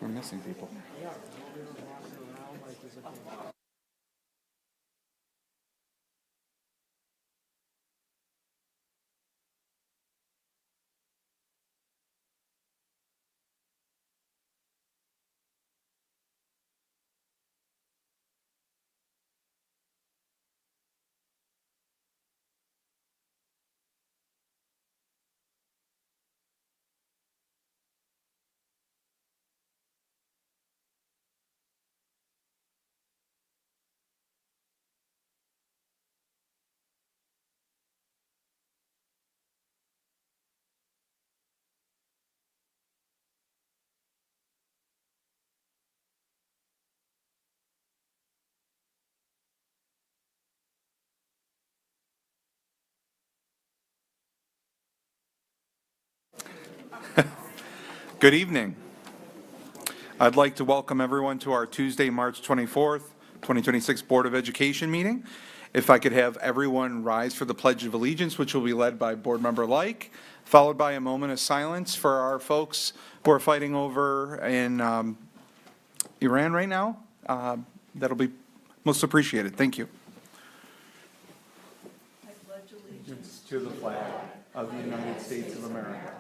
We're missing people. Good evening. I'd like to welcome everyone to our Tuesday, March 24th, 2026 Board of Education meeting. If I could have everyone rise for the Pledge of Allegiance, which will be led by Board Member Like, followed by a moment of silence for our folks who are fighting over in Iran right now. That'll be most appreciated. Thank you. I pledge allegiance to the flag of the United States of America,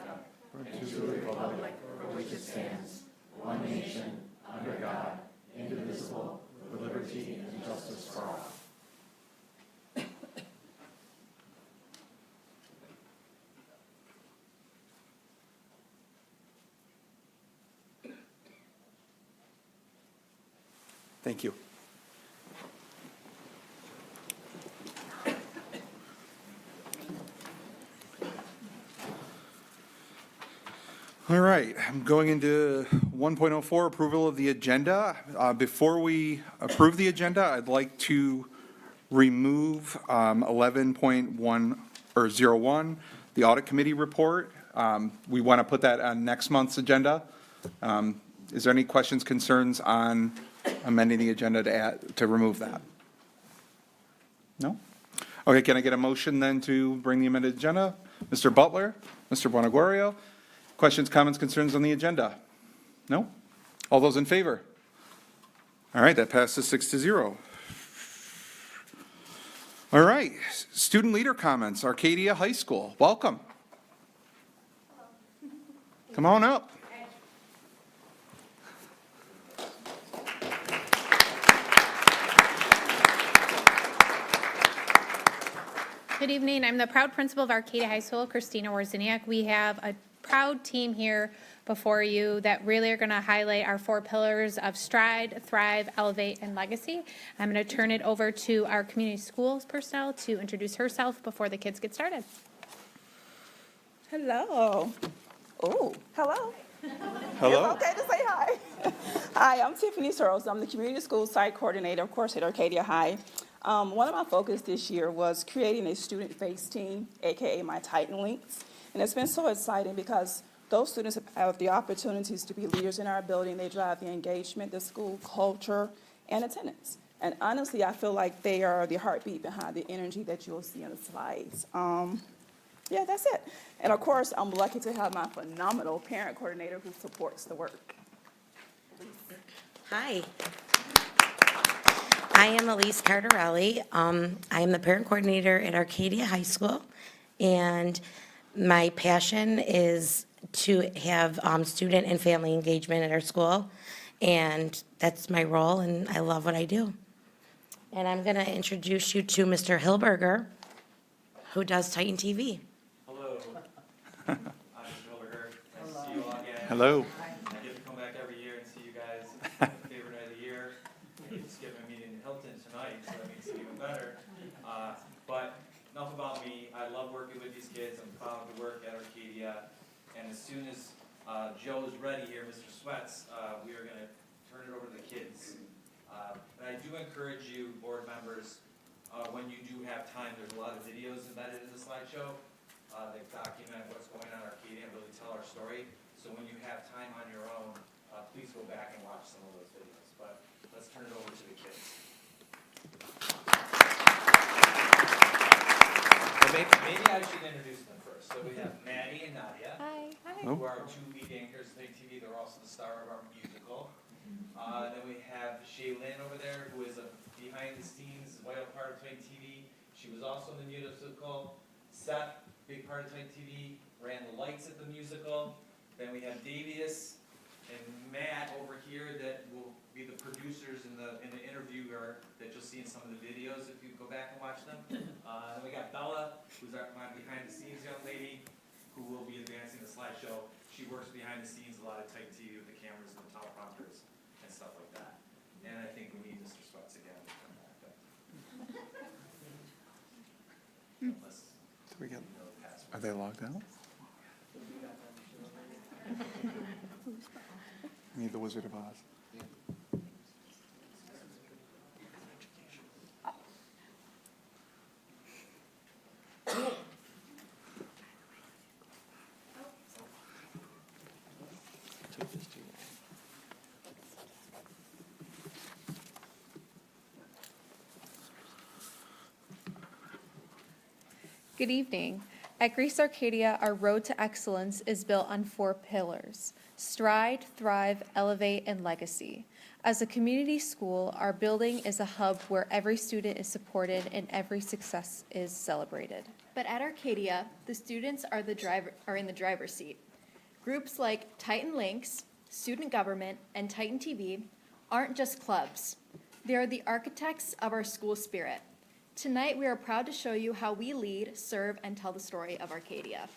and to the republic for which it stands, one nation, under God, indivisible, with liberty and justice for all. Thank you. All right, I'm going into 1.04, approval of the agenda. Before we approve the agenda, I'd like to remove 11.1 or 01, the audit committee report. We want to put that on next month's agenda. Is there any questions, concerns on amending the agenda to remove that? No? Okay, can I get a motion then to bring the amended agenda? Mr. Butler, Mr. Buonaguario. Questions, comments, concerns on the agenda? No? All those in favor? All right, that passes 6-0. All right, student leader comments, Arcadia High School. Welcome. Come on up. Good evening. I'm the proud principal of Arcadia High School, Christina Warziniak. We have a proud team here before you that really are going to highlight our 4 pillars of Stride, Thrive, Elevate, and Legacy. I'm going to turn it over to our community schools personnel to introduce herself before the kids get started. Hello. Oh, hello. Hello. It's okay to say hi. Hi, I'm Tiffany Searles. I'm the community school site coordinator, of course, at Arcadia High. One of my focus this year was creating a student-face team, AKA my Titan Links. And it's been so exciting because those students have the opportunities to be leaders in our building. They drive the engagement, the school culture, and attendance. And honestly, I feel like they are the heartbeat behind the energy that you'll see on the slides. Yeah, that's it. And of course, I'm lucky to have my phenomenal parent coordinator who supports the work. Hi. I am Elise Cardarelli. I am the parent coordinator at Arcadia High School, and my passion is to have student and family engagement at our school, and that's my role, and I love what I do. And I'm going to introduce you to Mr. Hilberger, who does Titan TV. Hello. I'm Mr. Hilberger. Nice to see you all again. Hello. I get to come back every year and see you guys. Favorite night of the year. I get to skip a meeting in Hilton tonight, so that makes it even better. But enough about me. I love working with these kids. I'm proud to work at Arcadia. And as soon as Joe is ready here, Mr. Sweats, we are going to turn it over to the kids. But I do encourage you, board members, when you do have time, there's a lot of videos embedded in the slideshow that document what's going on in Arcadia and really tell our story. So when you have time on your own, please go back and watch some of those videos. But let's turn it over to the kids. Maybe I should introduce them first. So we have Maddie and Nadia, Hi. who are 2 lead anchors at TV. They're also the star of our musical. Then we have Shaylin over there, who is a behind the scenes vital part of Titan TV. She was also in the musical. Seth, big part of Titan TV, ran the lights at the musical. Then we have Davius and Matt over here that will be the producers in the interviewer that you'll see in some of the videos if you go back and watch them. Then we got Bella, who's my behind the scenes young lady, who will be advancing the slideshow. She works behind the scenes a lot of Titan TV with the cameras and the teleprompters and stuff like that. And I think we need Mr. Sweats again. Unless We got, you know the password. are they logged out? I need the Wizard of Oz. Good evening. At Grace Arcadia, our road to excellence is built on 4 pillars: stride, thrive, elevate, and legacy. As a community school, our building is a hub where every student is supported and every success is celebrated. But at Arcadia, the students are in the driver's seat. Groups like Titan Links, Student Government, and Titan TV aren't just clubs. They are the architects of our school spirit. Tonight, we are proud to show you how we lead, serve, and tell the story of Arcadia.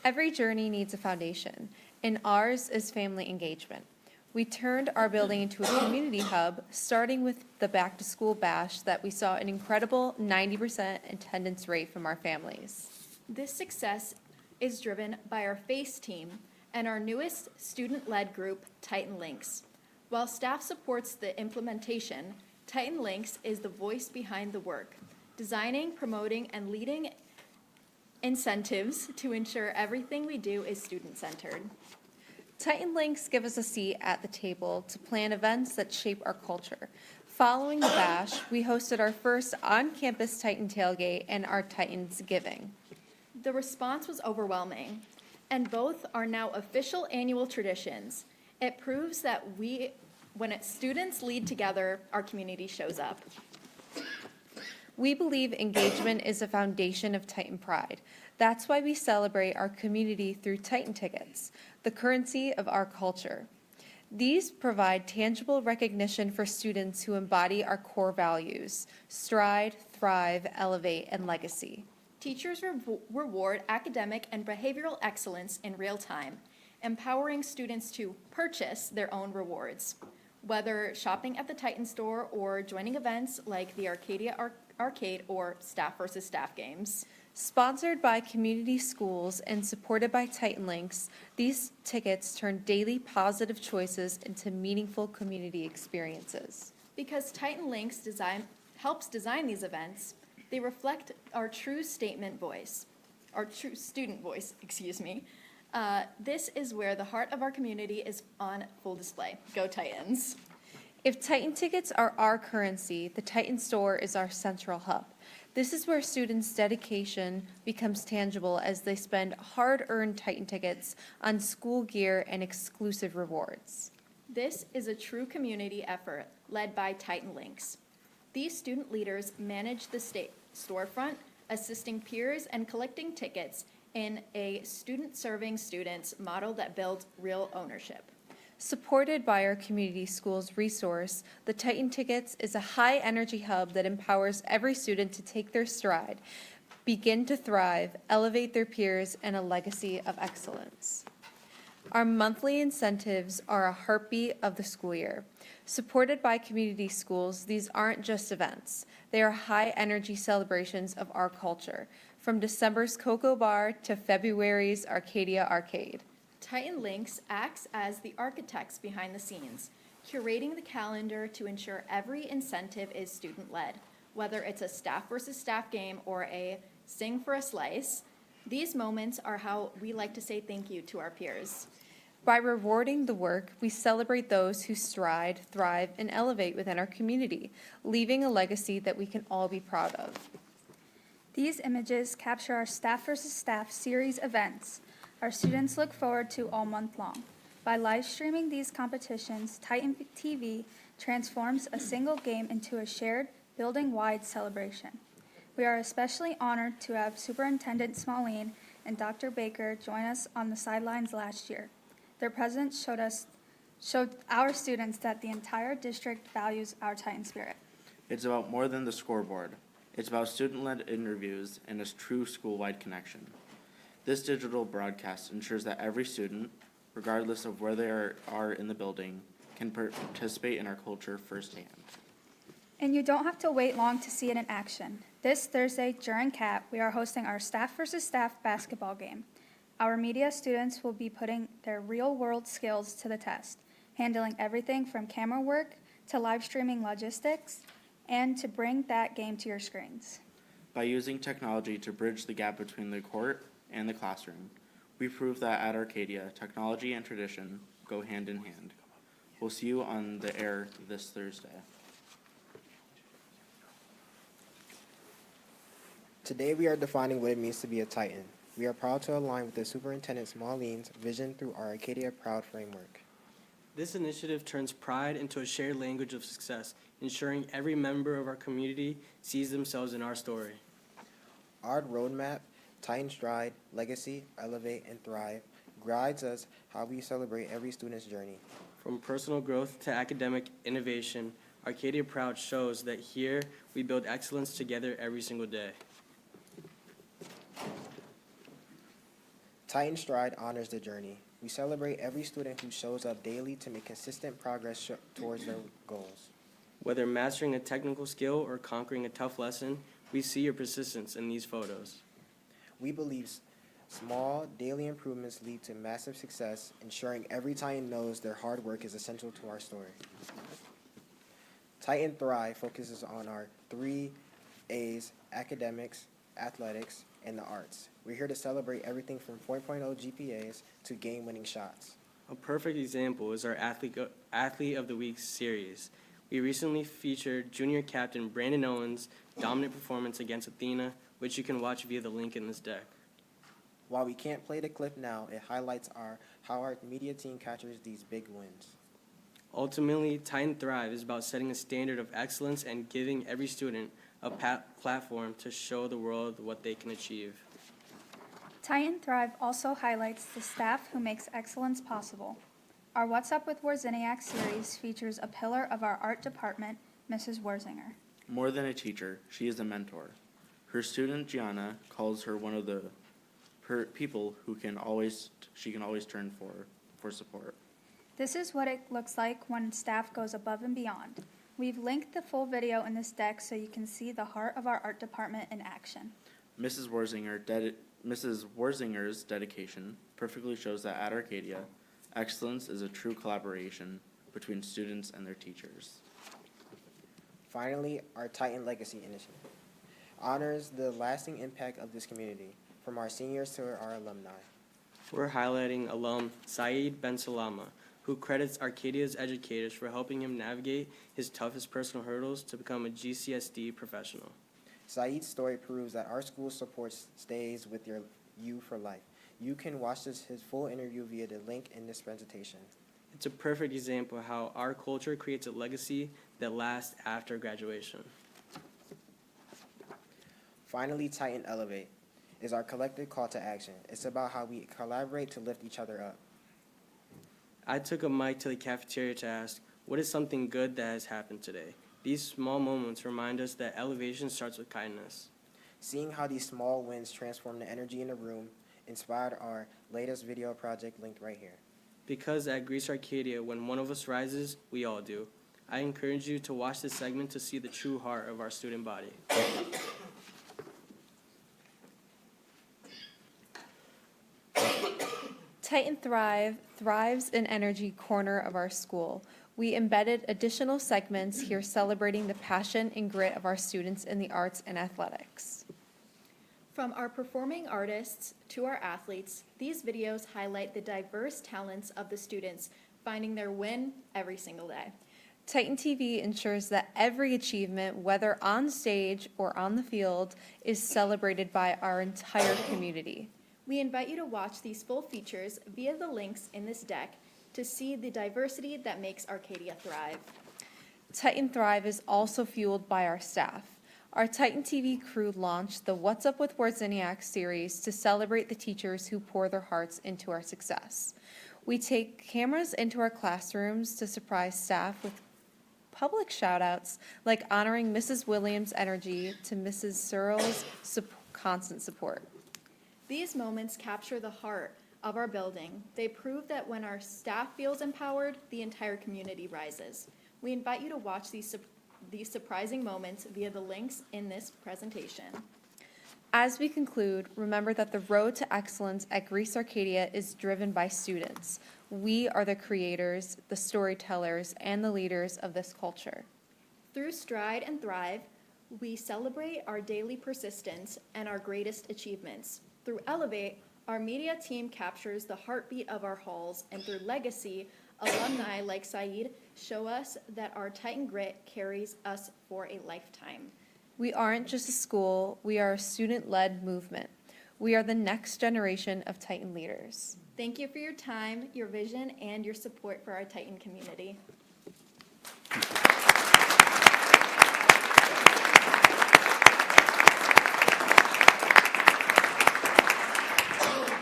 Every journey needs a foundation, and ours is family engagement. We turned our building into a community hub, starting with the back-to-school bash that we saw an incredible 90% attendance rate from our families. This success is driven by our FACE team and our newest student-led group, Titan Links. While staff supports the implementation, Titan Links is the voice behind the work, designing, promoting, and leading incentives to ensure everything we do is student-centered. Titan Links give us a seat at the table to plan events that shape our culture. Following the bash, we hosted our first on-campus Titan tailgate and our Titans Giving. The response was overwhelming, and both are now official annual traditions. It proves that when students lead together, our community shows up. We believe engagement is the foundation of Titan pride. That's why we celebrate our community through Titan tickets, the currency of our culture. These provide tangible recognition for students who embody our core values: stride, thrive, elevate, and legacy. Teachers reward academic and behavioral excellence in real time, empowering students to purchase their own rewards. Whether shopping at the Titan store or joining events like the Arcadia Arcade or Staff versus Staff games. Sponsored by community schools and supported by Titan Links, these tickets turn daily positive choices into meaningful community experiences. Because Titan Links helps design these events, they reflect our true student voice, excuse me. This is where the heart of our community is on full display. Go Titans. If Titan tickets are our currency, the Titan store is our central hub. This is where students' dedication becomes tangible as they spend hard-earned Titan tickets on school gear and exclusive rewards. This is a true community effort led by Titan Links. These student leaders manage the storefront, assisting peers and collecting tickets in a student-serving students model that builds real ownership. Supported by our community schools resource, the Titan Tickets is a high-energy hub that empowers every student to take their stride, begin to thrive, elevate their peers, and a legacy of excellence. Our monthly incentives are a heartbeat of the school year. Supported by community schools, these aren't just events. They are high-energy celebrations of our culture, from December's Cocoa Bar to February's Arcadia Arcade. Titan Links acts as the architects behind the scenes, curating the calendar to ensure every incentive is student-led. Whether it's a staff versus staff game or a sing for a slice, these moments are how we like to say thank you to our peers. By rewarding the work, we celebrate those who stride, thrive, and elevate within our community, leaving a legacy that we can all be proud of. These images capture our Staff versus Staff series events our students look forward to all month long. By live streaming these competitions, Titan TV transforms a single game into a shared, building-wide celebration. We are especially honored to have Superintendent Smallene and Dr. Baker join us on the sidelines last year. Their presence showed our students that the entire district values our Titan spirit. It's about more than the scoreboard. It's about student-led interviews and a true school-wide connection. This digital broadcast ensures that every student, regardless of where they are in the building, can participate in our culture firsthand. And you don't have to wait long to see it in action. This Thursday during CAT, we are hosting our staff versus staff basketball game. Our media students will be putting their real-world skills to the test, handling everything from camera work to live streaming logistics, and to bring that game to your screens. By using technology to bridge the gap between the court and the classroom, we prove that at Arcadia, technology and tradition go hand in hand. We'll see you on the air this Thursday. Today we are defining what it means to be a Titan. We are proud to align with the Superintendent Smallene's vision through our Arcadia Proud framework. This initiative turns pride into a shared language of success, ensuring every member of our community sees themselves in our story. Our roadmap, Titan Stride, Legacy, Elevate, and Thrive, guides us how we celebrate every student's journey. From personal growth to academic innovation, Arcadia Proud shows that here we build excellence together every single day. Titan Stride honors the journey. We celebrate every student who shows up daily to make consistent progress towards their goals. Whether mastering a technical skill or conquering a tough lesson, we see your persistence in these photos. We believe small daily improvements lead to massive success, ensuring every Titan knows their hard work is essential to our story. Titan Thrive focuses on our 3 A's: academics, athletics, and the arts. We're here to celebrate everything from 4.0 GPAs to game-winning shots. A perfect example is our Athlete of the Week series. We recently featured junior captain Brandon Owens' dominant performance against Athena, which you can watch via the link in this deck. While we can't play the clip now, it highlights how our media team captures these big wins. Ultimately, Titan Thrive is about setting a standard of excellence and giving every student a platform to show the world what they can achieve. Titan Thrive also highlights the staff who makes excellence possible. Our What's Up with Wawrzyniak series features a pillar of our art department, Mrs. Worzinger. More than a teacher, she is a mentor. Her student Gianna calls her one of the people who she can always turn for support. This is what it looks like when staff goes above and beyond. We've linked the full video in this deck so you can see the heart of our art department in action. Mrs. Worzinger's dedication perfectly shows that at Arcadia, excellence is a true collaboration between students and their teachers. Finally, our Titan Legacy initiative honors the lasting impact of this community, from our seniors to our alumni. We're highlighting alum Saeed Ben Salama, who credits Arcadia's educators for helping him navigate his toughest personal hurdles to become a GCSD professional. Saeed's story proves that our school support stays with you for life. You can watch his full interview via the link in this presentation. It's a perfect example of how our culture creates a legacy that lasts after graduation. Finally, Titan Elevate is our collective call to action. It's about how we collaborate to lift each other up. I took a mic to the cafeteria to ask, what is something good that has happened today? These small moments remind us that elevation starts with kindness. Seeing how these small wins transform the energy in the room inspired our latest video project linked right here. Because at Greece Arcadia, when one of us rises, we all do. I encourage you to watch this segment to see the true heart of our student body. Titan Thrive thrives in energy corner of our school. We embedded additional segments here celebrating the passion and grit of our students in the arts and athletics. From our performing artists to our athletes, these videos highlight the diverse talents of the students, finding their win every single day. Titan TV ensures that every achievement, whether on stage or on the field, is celebrated by our entire community. We invite you to watch these full features via the links in this deck to see the diversity that makes Arcadia thrive. Titan Thrive is also fueled by our staff. Our Titan TV crew launched the What's Up with Wozniak series to celebrate the teachers who pour their hearts into our success. We take cameras into our classrooms to surprise staff with public shout-outs, like honoring Mrs. Williams' energy to Mrs. Searle's constant support. These moments capture the heart of our building. They prove that when our staff feels empowered, the entire community rises. We invite you to watch these surprising moments via the links in this presentation. As we conclude, remember that the road to excellence at Greece Arcadia is driven by students. We are the creators, the storytellers, and the leaders of this culture. Through Stride and Thrive, we celebrate our daily persistence and our greatest achievements. Through Elevate, our media team captures the heartbeat of our halls, and through Legacy, alumni like Saeed show us that our Titan grit carries us for a lifetime. We aren't just a school, we are a student-led movement. We are the next generation of Titan leaders. Thank you for your time, your vision, and your support for our Titan community.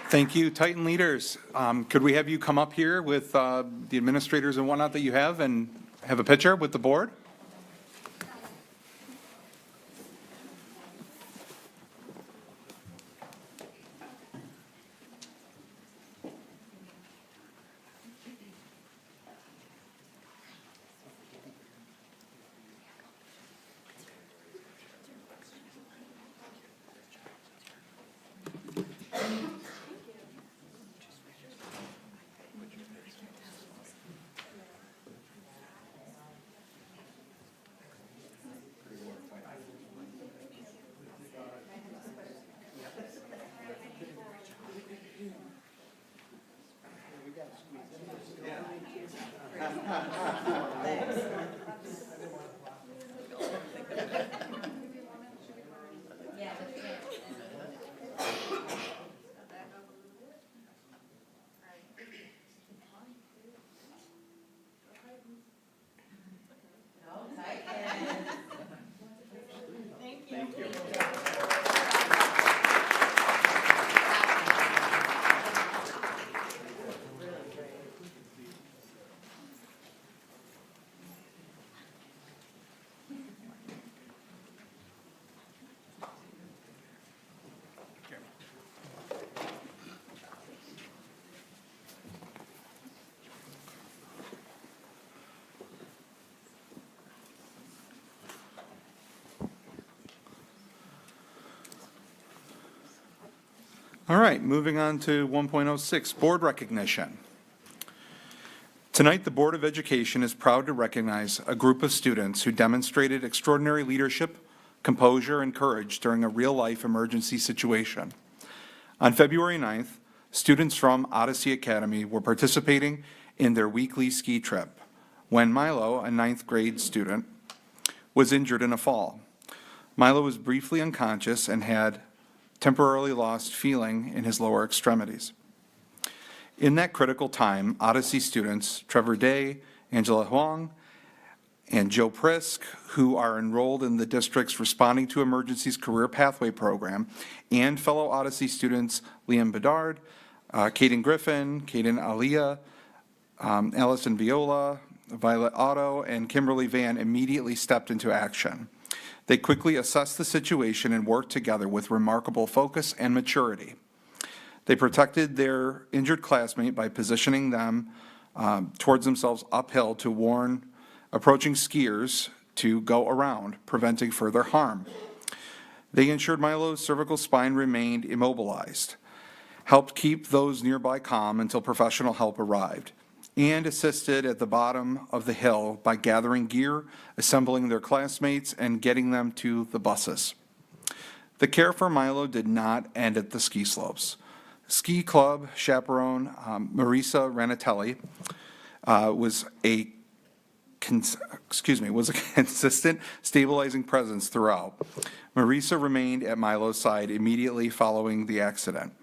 Thank you, Titan leaders. Could we have you come up here with the administrators and whatnot that you have and have a picture with the board? All right, moving on to 1.06, board recognition. Tonight, the Board of Education is proud to recognize a group of students who demonstrated extraordinary leadership, composure, and courage during a real-life emergency situation. On February 9th, students from Odyssey Academy were participating in their weekly ski trip when Milo, a 9th grade student, was injured in a fall. Milo was briefly unconscious and had temporarily lost feeling in his lower extremities. In that critical time, Odyssey students Trevor Day, Angela Huang, and Joe Prisk, who are enrolled in the district's Responding to Emergencies Career Pathway Program, and fellow Odyssey students Liam Bedard, Caden Griffin, Caden Aliyah, Allison Viola, Violet Otto, and Kimberly Van immediately stepped into action. They quickly assessed the situation and worked together with remarkable focus and maturity. They protected their injured classmate by positioning them towards themselves uphill to warn approaching skiers to go around, preventing further harm. They ensured Milo's cervical spine remained immobilized, helped keep those nearby calm until professional help arrived, and assisted at the bottom of the hill by gathering gear, assembling their classmates, and getting them to the buses. The care for Milo did not end at the ski slopes. Ski club chaperone Marisa Ranatelli was a consistent stabilizing presence throughout. Marisa remained at Milo's side immediately following the accident.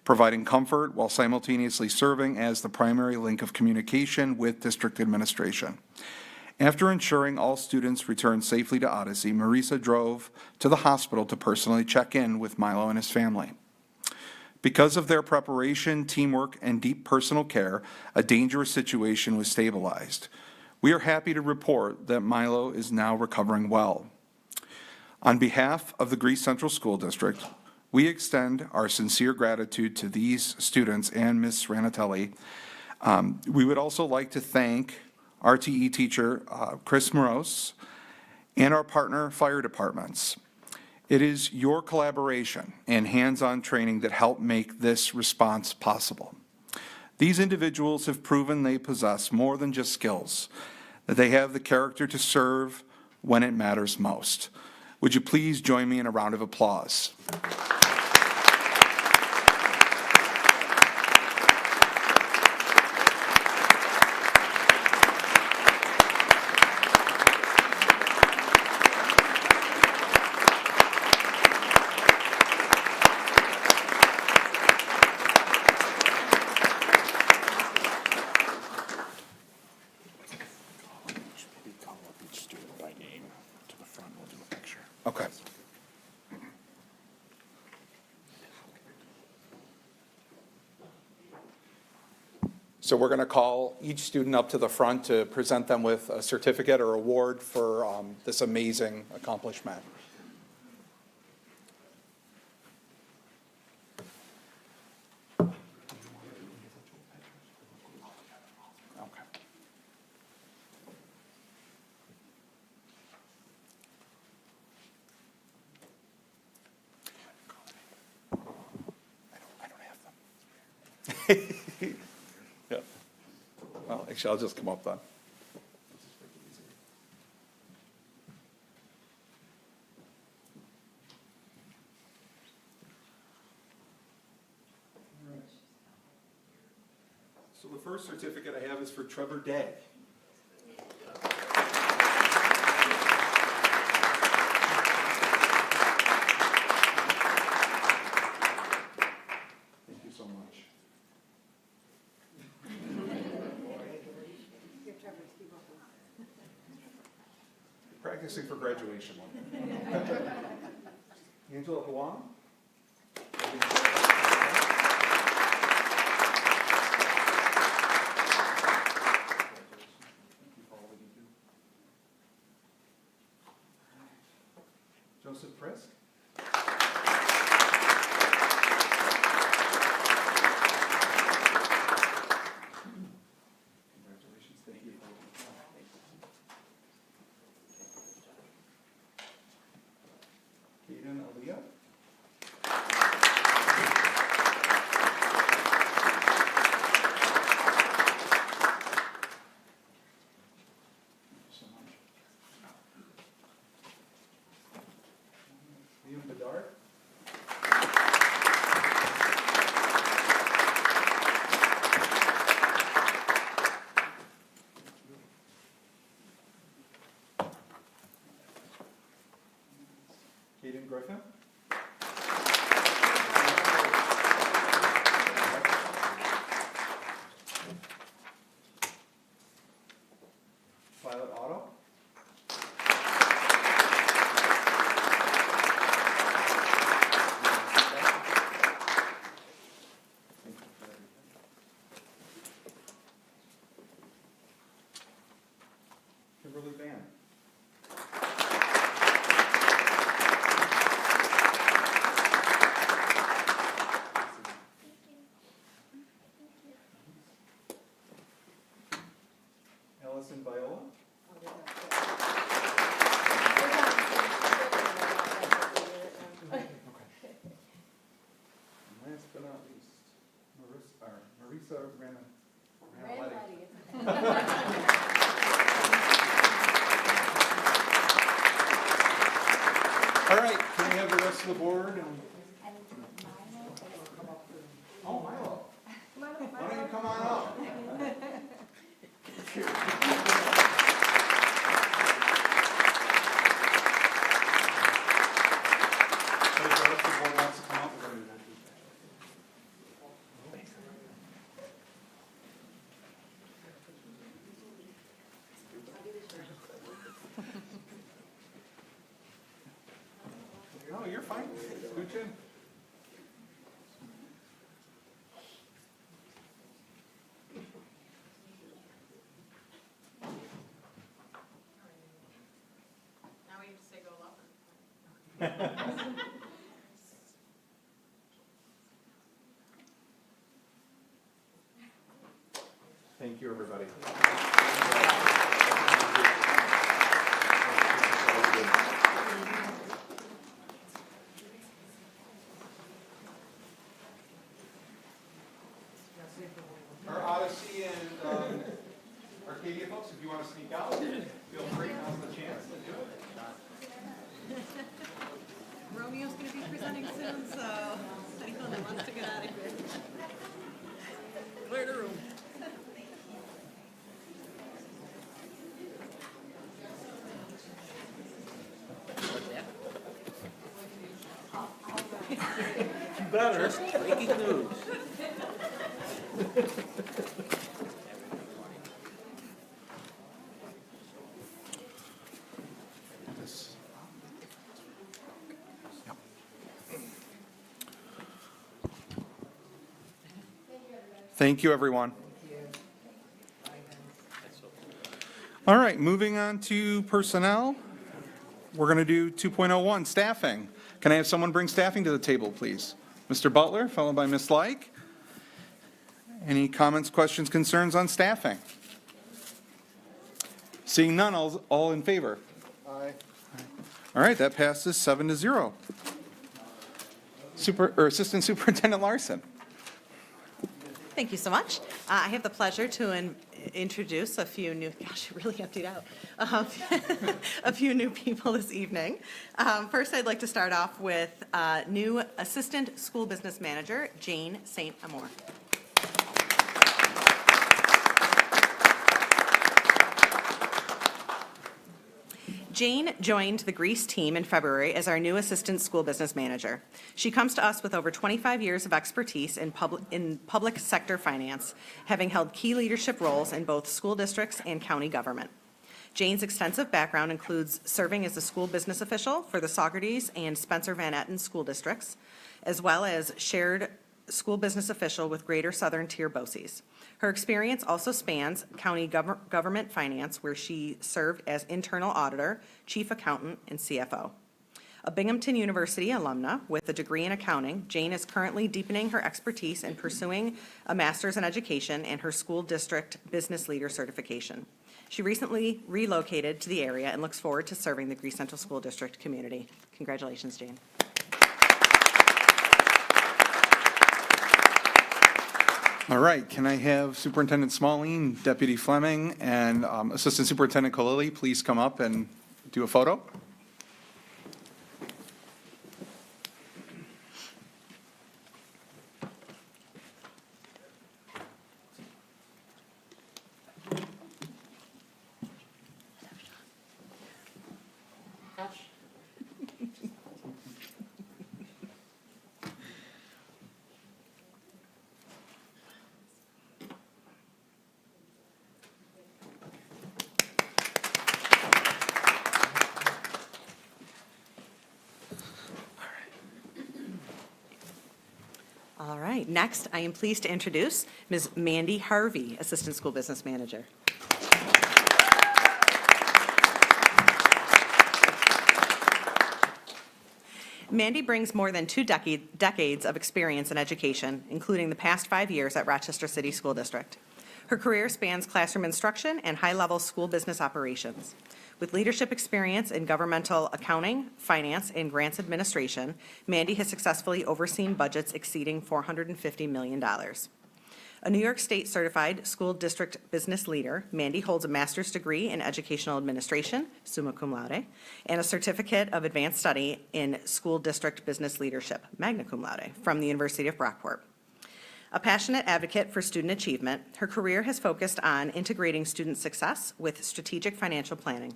providing comfort while simultaneously serving as the primary link of communication with district administration. After ensuring all students returned safely to Odyssey, Marisa drove to the hospital to personally check in with Milo and his family. Because of their preparation, teamwork, and deep personal care, a dangerous situation was stabilized. We are happy to report that Milo is now recovering well. On behalf of the Greece Central School District, we extend our sincere gratitude to these students and Ms. Ranatelli. We would also like to thank RTE teacher Chris Morose and our partner fire departments. It is your collaboration and hands-on training that help make this response possible. These individuals have proven they possess more than just skills, that they have the character to serve when it matters most. Would you please join me in a round of applause? Okay. So we're going to call each student up to the front to present them with a certificate or award for this amazing accomplishment. Okay. I don't have them. Yeah. Well, actually, I'll just come up then. So the first certificate I have is for Trevor Day. Thank you so much. Practicing for graduation. Angela Huang. Joseph Frisk. Congratulations, thank you. Kaden Aaliyah. Thank you so much. Liam Bedard. Kaden Griffin. Violet Otto. Kimberly Van. Allison Viola. And last but not least, Marisa Ranaletti. All right, can we have the rest of the board? Oh, Milo. Why don't you come on up? So if the rest of the board wants to come up, we're going to do that. fine. Scooch in. Now we have to say go lower. Thank you, everybody. Our Odyssey and Arcadia folks, if you want to sneak out, feel free, now's the chance to do it. Romeo's going to be presenting soon, so anyone that wants to get out of here. Clear the room. Breaking news. Thank you, everyone. All right, moving on to personnel. We're going to do 2.01, staffing. Can I have someone bring staffing to the table, please? Mr. Butler, followed by Ms. Like. Any comments, questions, concerns on staffing? Seeing none, all in favor? Aye. All right, that passes 7-0. Assistant Superintendent Larson. Thank you so much. I have the pleasure to introduce a few new, gosh, you really emptied out, a few new people this evening. First, I'd like to start off with new Assistant School Business Manager, Jane St. Amour. Jane joined the Grease team in February as our new Assistant School Business Manager. She comes to us with over 25 years of expertise in public sector finance, having held key leadership roles in both school districts and county government. Jane's extensive background includes serving as a school business official for the Saugerties and Spencer Van Etten school districts, as well as shared school business official with Greater Southern Tier BOCES. Her experience also spans county government finance, where she served as internal auditor, chief accountant, and CFO. A Binghamton University alumna with a degree in accounting, Jane is currently deepening her expertise in pursuing a master's in education and her school district business leader certification. She recently relocated to the area and looks forward to serving the Grease Central School District community. Congratulations, Jane. All right, can I have Superintendent Smalling, Deputy Fleming, and Assistant Superintendent Kalili please come up and do a photo? All right, next, I am pleased to introduce Ms. Mandy Harvey, Assistant School Business Manager. Mandy brings more than two decades of experience in education, including the past 5 years at Rochester City School District. Her career spans classroom instruction and high-level school business operations. With leadership experience in governmental accounting, finance, and grants administration, Mandy has successfully overseen budgets exceeding $450 million. A New York State certified school district business leader, Mandy holds a master's degree in educational administration, summa cum laude, and a certificate of advanced study in school district business leadership, magna cum laude, from the University of Brockport. A passionate advocate for student achievement, her career has focused on integrating student success with strategic financial planning.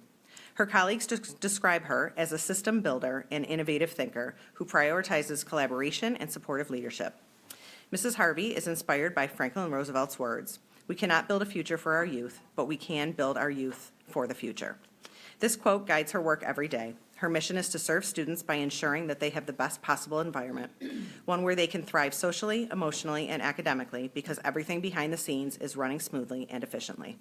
Her colleagues describe her as a system builder and innovative thinker who prioritizes collaboration and supportive leadership. Mrs. Harvey is inspired by Franklin Roosevelt's words, "We cannot build a future for our youth, but we can build our youth for the future." This quote guides her work every day. Her mission is to serve students by ensuring that they have the best possible environment, one where they can thrive socially, emotionally, and academically, because everything behind the scenes is running smoothly and efficiently.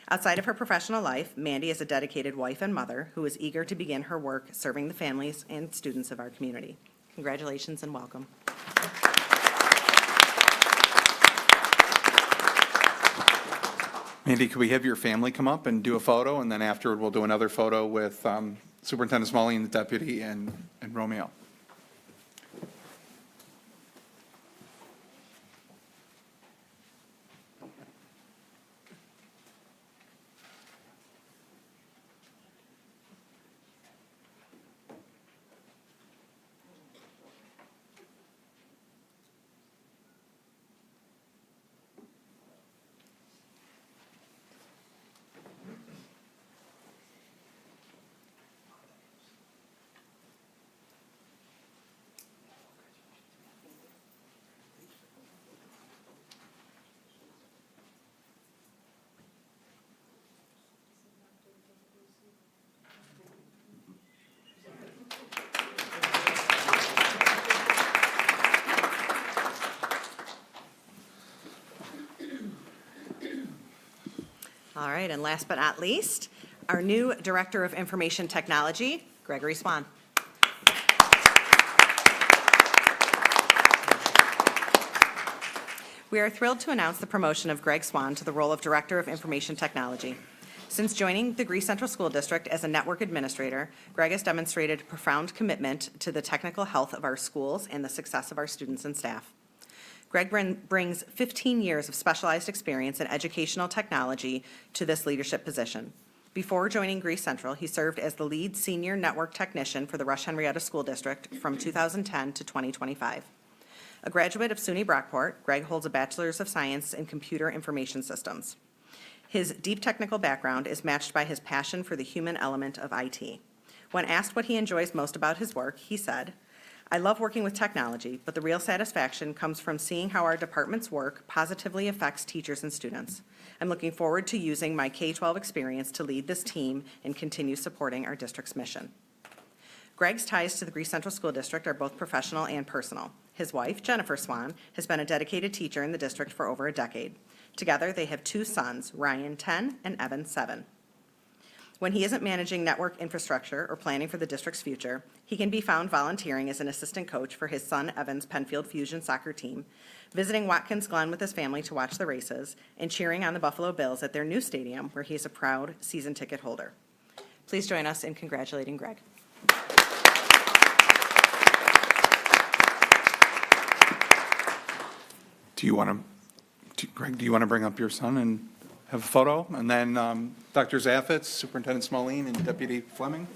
Outside of her professional life, Mandy is a dedicated wife and mother who is eager to begin her work serving the families and students of our community. Congratulations and welcome. Mandy, could we have your family come up and do a photo, and then afterward, we'll do another photo with Superintendent Smalley, the deputy, and Romeo. All right, and last but not least, our new Director of Information Technology, Gregory Swan. We are thrilled to announce the promotion of Greg Swan to the role of Director of Information Technology. Since joining the Greece Central School District as a network administrator, Greg has demonstrated profound commitment to the technical health of our schools and the success of our students and staff. Greg brings 15 years of specialized experience in educational technology to this leadership position. Before joining Greece Central, he served as the lead senior network technician for the Rush Henrietta School District from 2010 to 2025. A graduate of SUNY Brockport, Greg holds a Bachelor's of Science in Computer Information Systems. His deep technical background is matched by his passion for the human element of IT. When asked what he enjoys most about his work, he said, "I love working with technology, but the real satisfaction comes from seeing how our department's work positively affects teachers and students. I'm looking forward to using my K-12 experience to lead this team and continue supporting our district's mission." Greg's ties to the Greece Central School District are both professional and personal. His wife, Jennifer Swan, has been a dedicated teacher in the district for over a decade. Together, they have 2 sons, Ryan, 10, and Evan, 7. When he isn't managing network infrastructure or planning for the district's future, he can be found volunteering as an assistant coach for his son Evan's Penfield Fusion soccer team, visiting Watkins Glen with his family to watch the races, and cheering on the Buffalo Bills at their new stadium, where he is a proud season ticket holder. Please join us in congratulating Greg. Greg, do you want to bring up your son and have a photo? And then Dr. Zaffitz, Superintendent Smalley, and Deputy Fleming?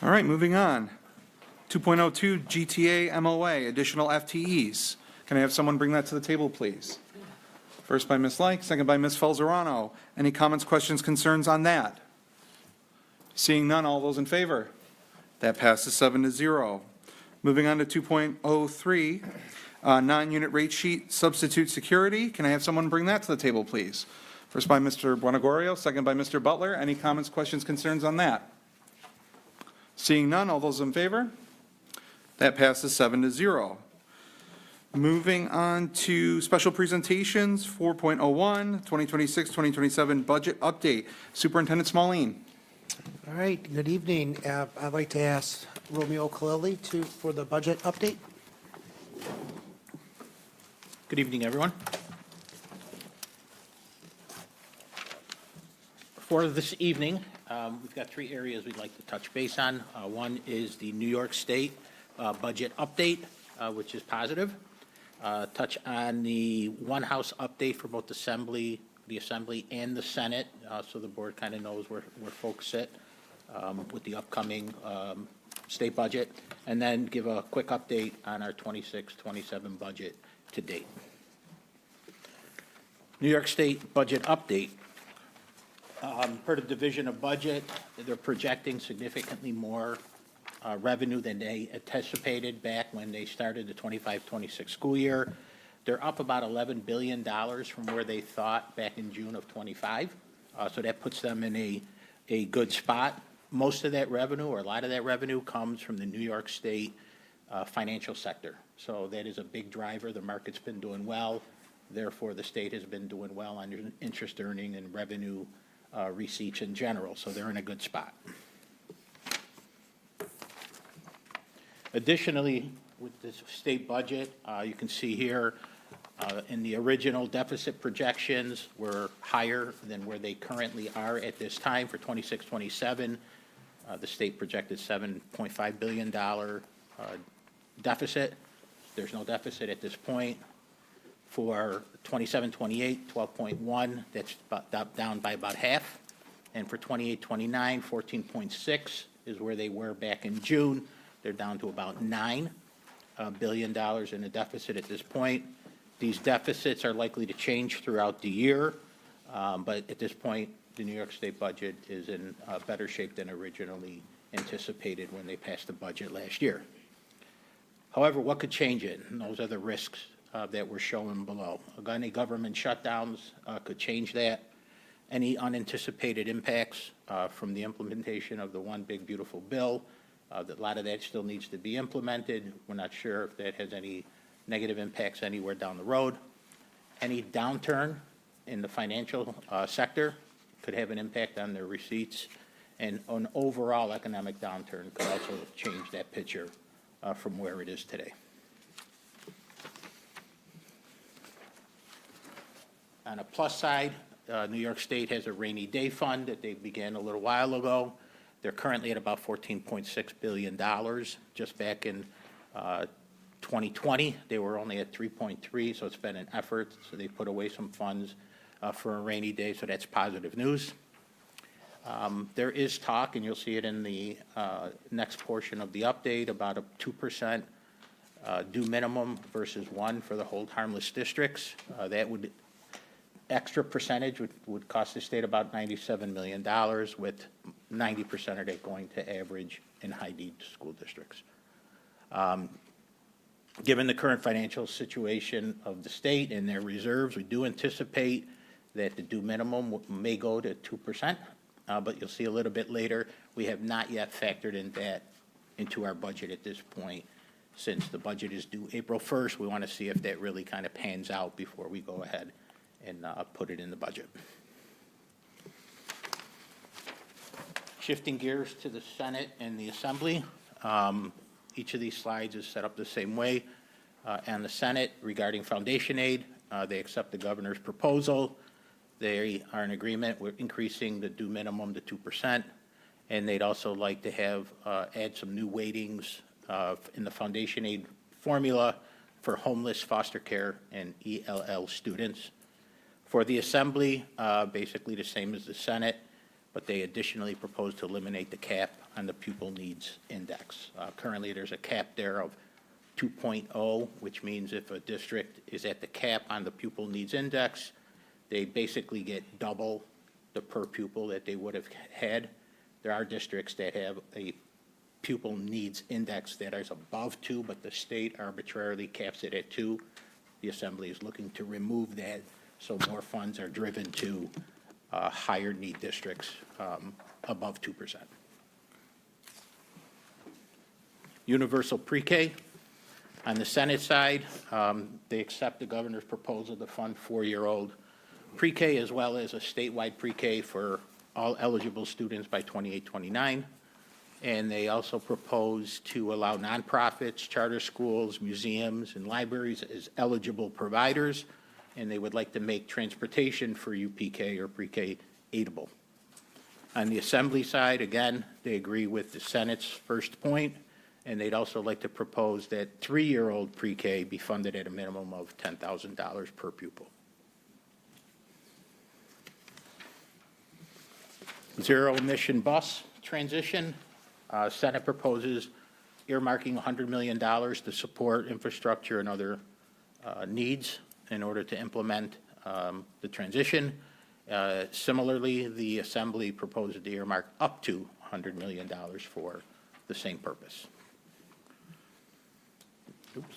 All right, moving on. 2.02 GTA MOA, additional FTEs. Can I have someone bring that to the table, please? First by Ms. Like, second by Ms. Falzarano. Any comments, questions, concerns on that? Seeing none, all those in favor? That passes 7-0. Moving on to 2.03, non-unit rate sheet substitute security. Can I have someone bring that to the table, please? First by Mr. Buonagorio, second by Mr. Butler. Any comments, questions, concerns on that? Seeing none, all those in favor? That passes 7-0. Moving on to special presentations, 4.01, 2026-2027 budget update. Superintendent Smalley. All right, good evening. I'd like to ask Romeo Kaleli for the budget update. Good evening, everyone. For this evening, we've got 3 areas we'd like to touch base on. One is the New York State budget update, which is positive. touch on the One House update for both the Assembly and the Senate, so the board kind of knows where folks sit with the upcoming state budget, and then give a quick update on our 26-27 budget to date. New York State budget update. Per the Division of Budget, they're projecting significantly more revenue than they anticipated back when they started the 25-26 school year. They're up about $11 billion from where they thought back in June of 25. So that puts them in a good spot. Most of that revenue, or a lot of that revenue, comes from the New York State financial sector. So that is a big driver. The market's been doing well. Therefore, the state has been doing well on interest earning and revenue receipts in general. So they're in a good spot. Additionally, with this state budget, you can see here in the original deficit projections were higher than where they currently are at this time for 26-27. The state projected $7.5 billion deficit. There's no deficit at this point. For 27-28, 12.1, that's down by about half. And for 28-29, 14.6 is where they were back in June. They're down to about $9 billion in a deficit at this point. These deficits are likely to change throughout the year, but at this point, the New York State budget is in better shape than originally anticipated when they passed the budget last year. However, what could change it? And those are the risks that we're showing below. Any government shutdowns could change that. Any unanticipated impacts from the implementation of the One Big Beautiful Bill, a lot of that still needs to be implemented. We're not sure if that has any negative impacts anywhere down the road. Any downturn in the financial sector could have an impact on their receipts, and an overall economic downturn could also change that picture from where it is today. On a plus side, New York State has a rainy day fund that they began a little while ago. They're currently at about $14.6 billion. Just back in 2020, they were only at 3.3, so it's been an effort. So they put away some funds for a rainy day, so that's positive news. There is talk, and you'll see it in the next portion of the update, about a 2% due minimum versus 1 for the hold harmless districts. That would extra percentage would cost the state about $97 million, with 90% of it going to average and high-need school districts. Given the current financial situation of the state and their reserves, we do anticipate that the due minimum may go to 2%, but you'll see a little bit later, we have not yet factored in that into our budget at this point. Since the budget is due April 1st, we want to see if that really kind of pans out before we go ahead and put it in the budget. Shifting gears to the Senate and the Assembly. Each of these slides is set up the same way. And the Senate, regarding foundation aid, they accept the governor's proposal. They are in agreement with increasing the due minimum to 2%. And they'd also like to have add some new weightings in the foundation aid formula for homeless foster care and ELL students. For the Assembly, basically the same as the Senate, but they additionally propose to eliminate the cap on the pupil needs index. Currently, there's a cap there of 2.0, which means if a district is at the cap on the pupil needs index, they basically get double the per pupil that they would have had. There are districts that have a pupil needs index that is above 2, but the state arbitrarily caps it at 2. The Assembly is looking to remove that, so more funds are driven to higher need districts above 2%. Universal pre-K. On the Senate side, they accept the governor's proposal to fund 4-year-old pre-K as well as a statewide pre-K for all eligible students by 28-29. And they also propose to allow nonprofits, charter schools, museums, and libraries as eligible providers. And they would like to make transportation for UPK or pre-K aidable. On the Assembly side, again, they agree with the Senate's first point, And they'd also like to propose that 3-year-old pre-K be funded at a minimum of $10,000 per pupil. Zero-emission bus transition. Senate proposes earmarking $100 million to support infrastructure and other needs in order to implement the transition. Similarly, the Assembly proposes to earmark up to $100 million for the same purpose. Oops.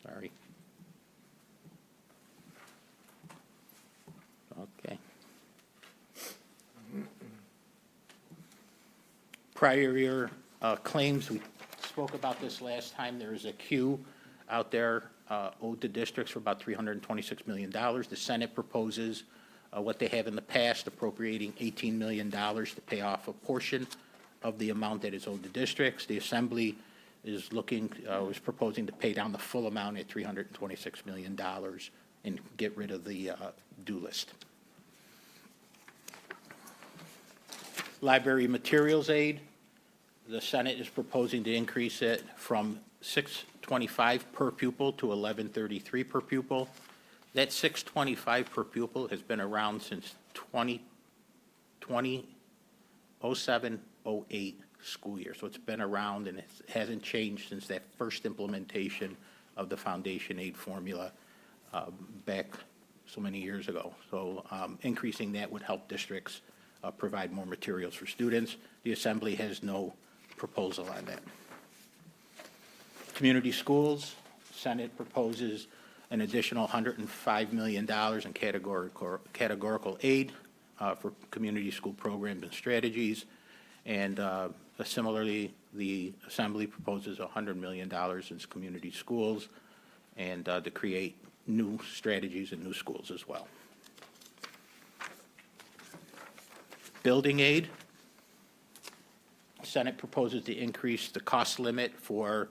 Sorry. Okay. Prior year claims, we spoke about this last time. There is a queue out there owed to districts for about $326 million. The Senate proposes what they have in the past, appropriating $18 million to pay off a portion of the amount that is owed to districts. The Assembly is proposing to pay down the full amount at $326 million and get rid of the due list. Library materials aid. The Senate is proposing to increase it from $625 per pupil to $1133 per pupil. That $625 per pupil has been around since 2007-08 school year. So it's been around, and it hasn't changed since that first implementation of the foundation aid formula back so many years ago. So increasing that would help districts provide more materials for students. The Assembly has no proposal on that. Community schools, Senate proposes an additional $105 million in categorical aid for community school programs and strategies. And similarly, the Assembly proposes $100 million in community schools and to create new strategies and new schools as well. Building aid. Senate proposes to increase the cost limit for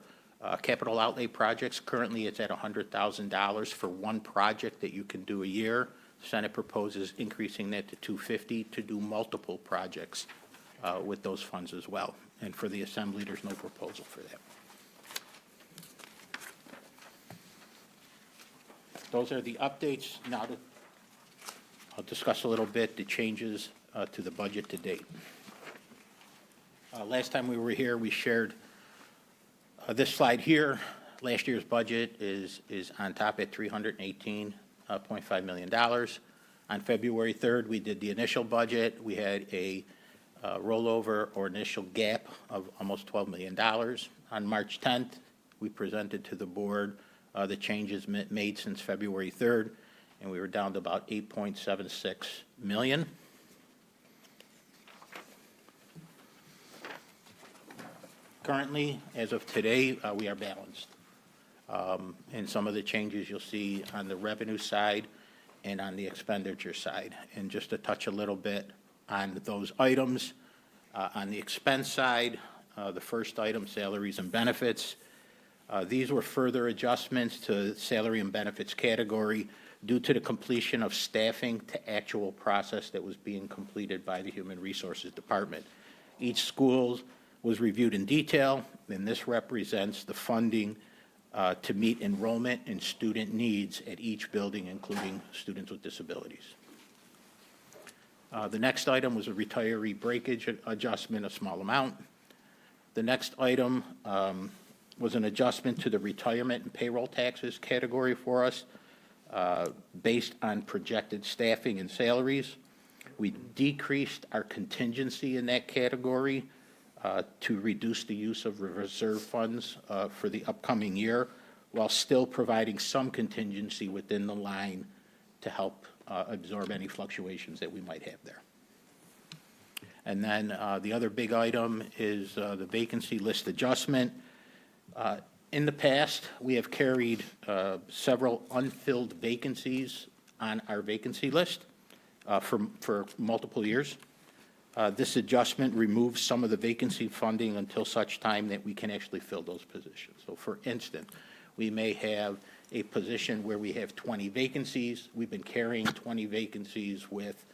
capital outlay projects. Currently, it's at $100,000 for one project that you can do a year. Senate proposes increasing that to $250,000 to do multiple projects with those funds as well. And for the Assembly, there's no proposal for that. Those are the updates. Now I'll discuss a little bit the changes to the budget to date. Last time we were here, we shared this slide here. Last year's budget is on top at $318.5 million. On February 3rd, we did the initial budget. We had a rollover or initial gap of almost $12 million. On March 10th, we presented to the board the changes made since February 3rd, and we were down to about $8.76 million. Currently, as of today, we are balanced. And some of the changes you'll see on the revenue side and on the expenditure side. And just to touch a little bit on those items, on the expense side, the first item, salaries and benefits. These were further adjustments to salary and benefits category due to the completion of staffing to actual process that was being completed by the Human Resources Department. Each school was reviewed in detail, and this represents the funding to meet enrollment and student needs at each building, including students with disabilities. The next item was a retiree breakage adjustment, a small amount. The next item was an adjustment to the retirement and payroll taxes category for us based on projected staffing and salaries. We decreased our contingency in that category to reduce the use of reserve funds for the upcoming year, while still providing some contingency within the line to help absorb any fluctuations that we might have there. And then the other big item is the vacancy list adjustment. In the past, we have carried several unfilled vacancies on our vacancy list for multiple years. This adjustment removes some of the vacancy funding until such time that we can actually fill those positions. So for instance, we may have a position where we have 20 vacancies. We've been carrying 20 vacancies with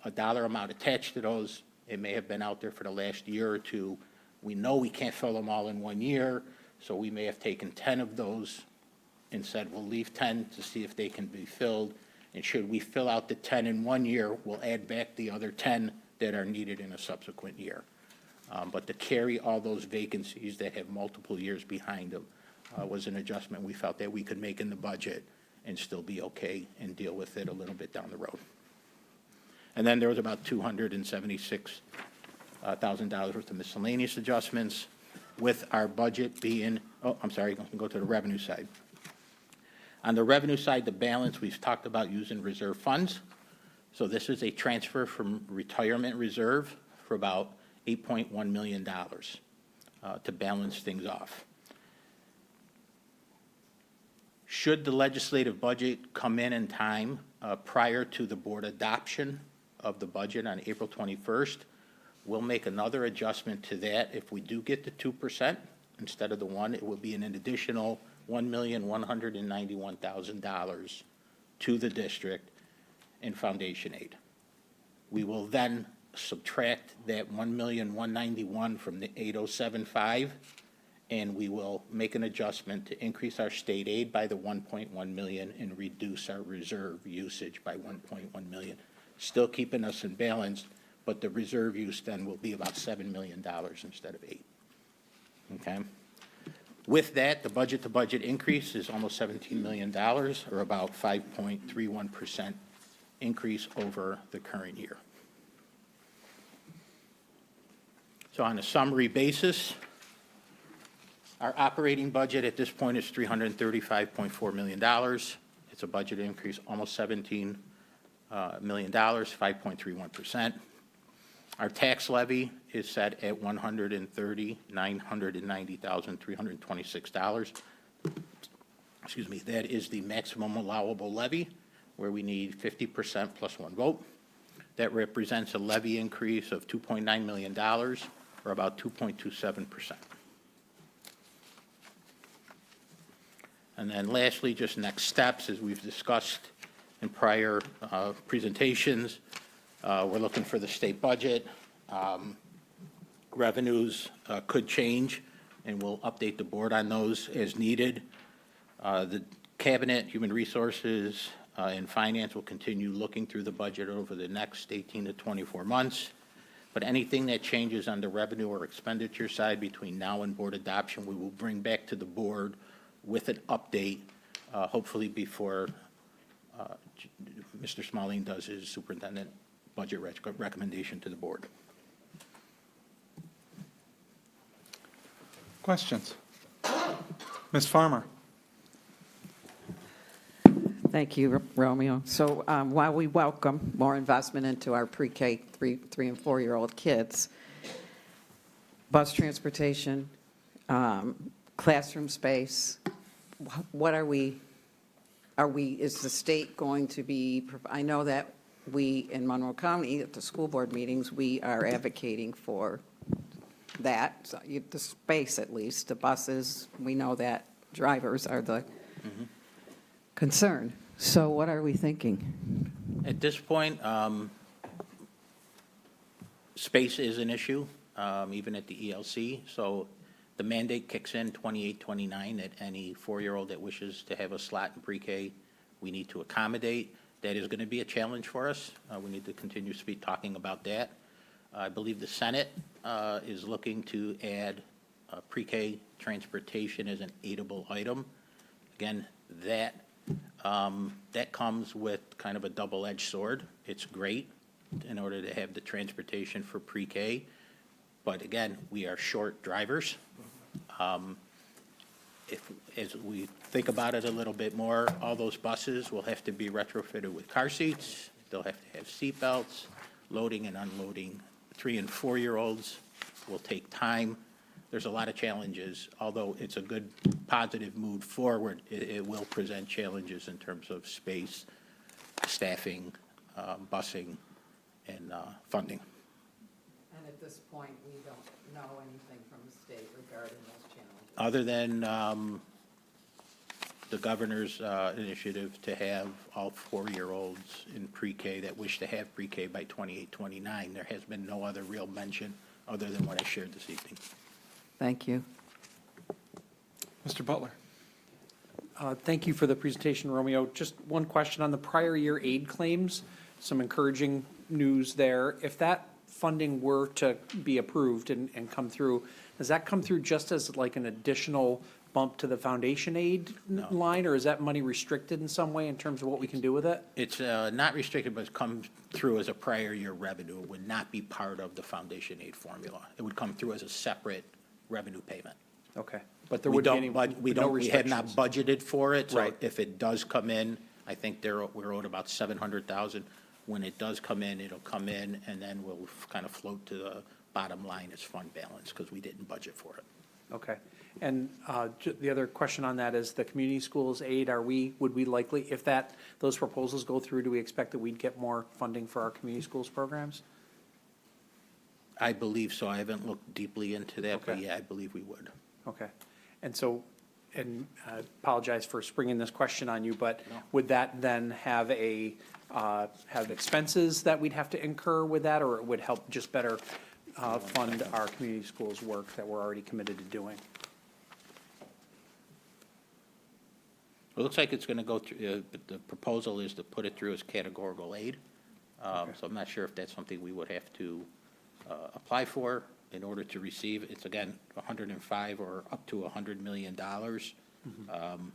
a dollar amount attached to those. It may have been out there for the last year or two. We know we can't fill them all in 1 year, so we may have taken 10 of those and said, we'll leave 10 to see if they can be filled. And should we fill out the 10 in 1 year, we'll add back the other 10 that are needed in a subsequent year. But to carry all those vacancies that have multiple years behind them was an adjustment we felt that we could make in the budget and still be okay and deal with it a little bit down the road. And then there was about $276,000 worth of miscellaneous adjustments, with our budget being, I'm sorry, I can go to the revenue side. On the revenue side, the balance, we've talked about using reserve funds. So this is a transfer from retirement reserve for about $8.1 million to balance things off. Should the legislative budget come in time prior to the board adoption of the budget on April 21st, we'll make another adjustment to that. If we do get the 2% instead of the 1, it will be an additional $1,191,000 to the district in foundation aid. We will then subtract that $1,191,000 from the 8,075, and we will make an adjustment to increase our state aid by the $1.1 million and reduce our reserve usage by $1.1 million. Still keeping us in balance, but the reserve use then will be about $7 million instead of 8. Okay? With that, the budget-to-budget increase is almost $17 million, or about 5.31% increase over the current year. So on a summary basis, our operating budget at this point is $335.4 million. It's a budget increase almost $17 million, 5.31%. Our tax levy is set at $130,990,326. Excuse me, that is the maximum allowable levy, where we need 50% plus 1 vote. That represents a levy increase of $2.9 million, or about 2.27%. And then lastly, just next steps, as we've discussed in prior presentations, we're looking for the state budget. Revenues could change, and we'll update the board on those as needed. The Cabinet, Human Resources, and Finance will continue looking through the budget over the next 18 to 24 months. But anything that changes on the revenue or expenditure side between now and board adoption, we will bring back to the board with an update, hopefully before Mr. Smalling does his superintendent budget recommendation to the board. Questions? Ms. Farmer? Thank you, Romeo. So while we welcome more investment into our pre-K 3 and 4-year-old kids, bus transportation, classroom space, what is the state going to be, I know that we in Monroe County, at the school board meetings, we are advocating for that, so the space at least, the buses, we know that drivers are the concern. So what are we thinking? At this point, space is an issue, even at the ELC. So the mandate kicks in 28-29 that any 4-year-old that wishes to have a slot in pre-K, we need to accommodate. That is going to be a challenge for us. We need to continue to be talking about that. I believe the Senate is looking to add pre-K transportation as an aidable item. Again, that comes with kind of a double-edged sword. It's great in order to have the transportation for pre-K, but again, we are short drivers. As we think about it a little bit more, all those buses will have to be retrofitted with car seats. They'll have to have seat belts. Loading and unloading 3 and 4-year-olds will take time. There's a lot of challenges. Although it's a good positive move forward, it will present challenges in terms of space, staffing, busing, and funding. And at this point, we don't know anything from the state regarding those challenges. Other than the governor's initiative to have all 4-year-olds in pre-K that wish to have pre-K by 28, 29. There has been no other real mention other than what I shared this evening. Thank you. Mr. Butler? Thank you for the presentation, Romeo. Just one question on the prior year aid claims, some encouraging news there. If that funding were to be approved and come through, does that come through just as like an additional bump to the foundation aid line, or is that money restricted in some way in terms of what we can do with it? It's not restricted, but it comes through as a prior year revenue. It would not be part of the foundation aid formula. It would come through as a separate revenue payment. Okay, but there We wouldn't be don't, any, but we no don't, we have not restrictions. budgeted for it, so Right. if it does come in, I think we're owed about 700,000. When it does come in, it'll come in, and then we'll kind of float to the bottom line as fund balance, because we didn't budget for it. Okay. And the other question on that is the community schools aid, would we likely, if those proposals go through, do we expect that we'd get more funding for our community schools programs? I believe so. I haven't looked deeply into that, but Okay. yeah, I believe we would. Okay. And so, and I apologize for springing this question on you, but would that then have have expenses that we'd have to incur with that, or it would help just better fund our community schools work that we're already committed to doing? It looks like it's going to go through, but the proposal is to put it through as categorical aid. So I'm not sure if that's something we would have to apply for in order to receive. It's, again, 105 or up to $100 million. I'm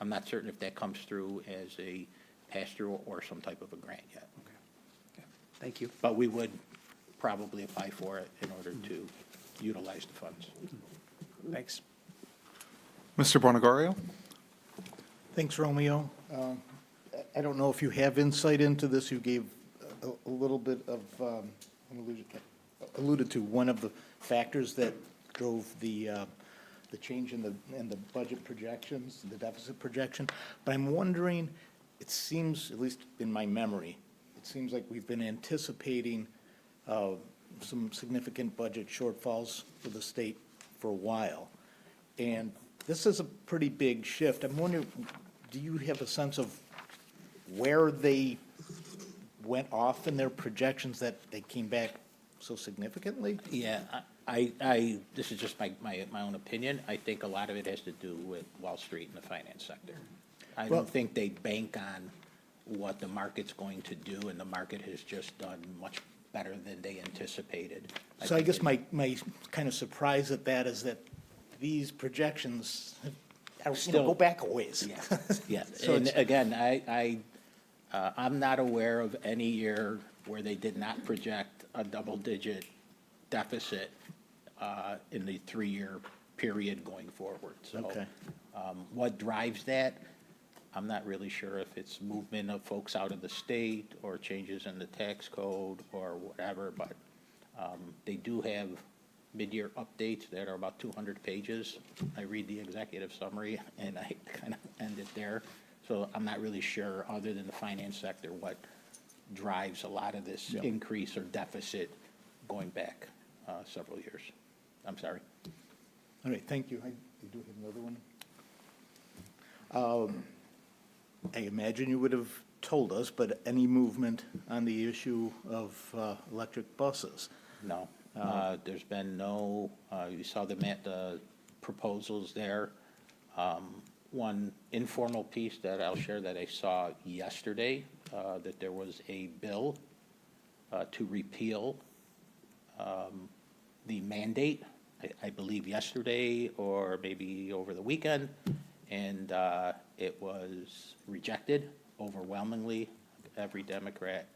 not certain if that comes through as a pass-through or some type of a grant yet. Okay. Thank you. But we would probably apply for it in order to utilize the funds. Thanks. Mr. Bonagario? Thanks, Romeo. I don't know if you have insight into this. You gave a little bit of, alluded to one of the factors that drove the change in the budget projections, the deficit projection. But I'm wondering, it seems, at least in my memory, it seems like we've been anticipating some significant budget shortfalls for the state for a while. And this is a pretty big shift. I'm wondering, do you have a sense of where they went off in their projections that they came back so significantly? Yeah, this is just my own opinion. I think a lot of it has to do with Wall Street and the finance sector. I Well- don't think they bank on what the market's going to do, and the market has just done much better than they anticipated. So I think guess they- my kind of surprise at that is that these projections go Still- back a ways. Yeah, yeah. So And it's- again, I'm not aware of any year where they did not project a double-digit deficit in the 3-year period going forward. So Okay. what drives that? I'm not really sure if it's movement of folks out of the state or changes in the tax code or whatever, but they do have mid-year updates that are about 200 pages. I read the executive summary and I kind of end it there. So I'm not really sure, other than the finance sector, what drives a lot of this increase or deficit going back several years. I'm sorry. All right, thank you. I do have another one. I imagine you would have told us, but any movement on the issue of electric buses? No, there's been no, you saw the proposals there. One informal piece that I'll share that I saw yesterday, that there was a bill to repeal the mandate, I believe yesterday or maybe over the weekend, and it was rejected overwhelmingly. Every Democrat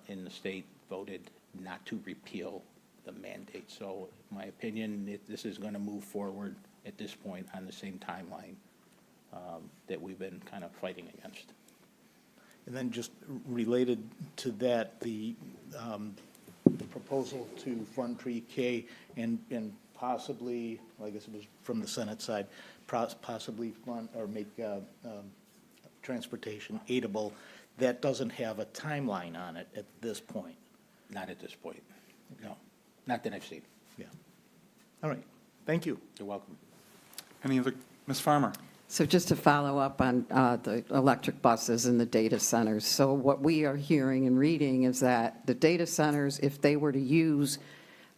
in the state voted not to repeal the mandate. So in my opinion, this is going to move forward at this point on the same timeline that we've been kind of fighting against. And then just related to that, the proposal to fund pre-K and possibly, well, I guess it was from the Senate side, possibly fund or make transportation aidable, that doesn't have a timeline on it at this point. Not at this point, no. Not that I've seen. Yeah. All right, thank you. You're welcome. Any other, Ms. Farmer? So just to follow up on the electric buses and the data centers. So what we are hearing and reading is that the data centers, if they were to use